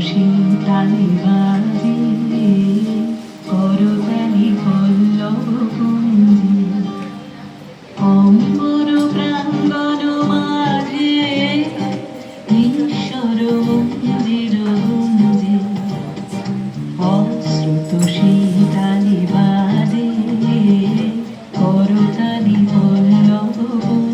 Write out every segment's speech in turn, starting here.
শীতালি বাজে করতালি পল্লব কুঞ্জে অম্বর প্রাঙ্গণ মাঝে ঈশ্বর মন্দির গুঞ্জে অশ্রুত শীতালি বাজে করতালি পল্লব কুঞ্জে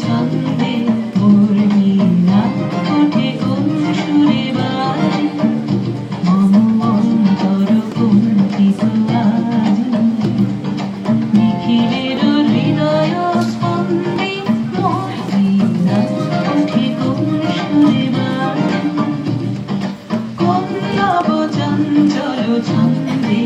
ছন্দে মোর বীণা ওঠে কোন সুরে বাজে মম অন্তর কুণ্ঠিত আজি নিখিলের হৃদয় স্পন্দে মোর বীণা ওঠে কোন সুরে বাজে কোন নব চঞ্চল ছন্দে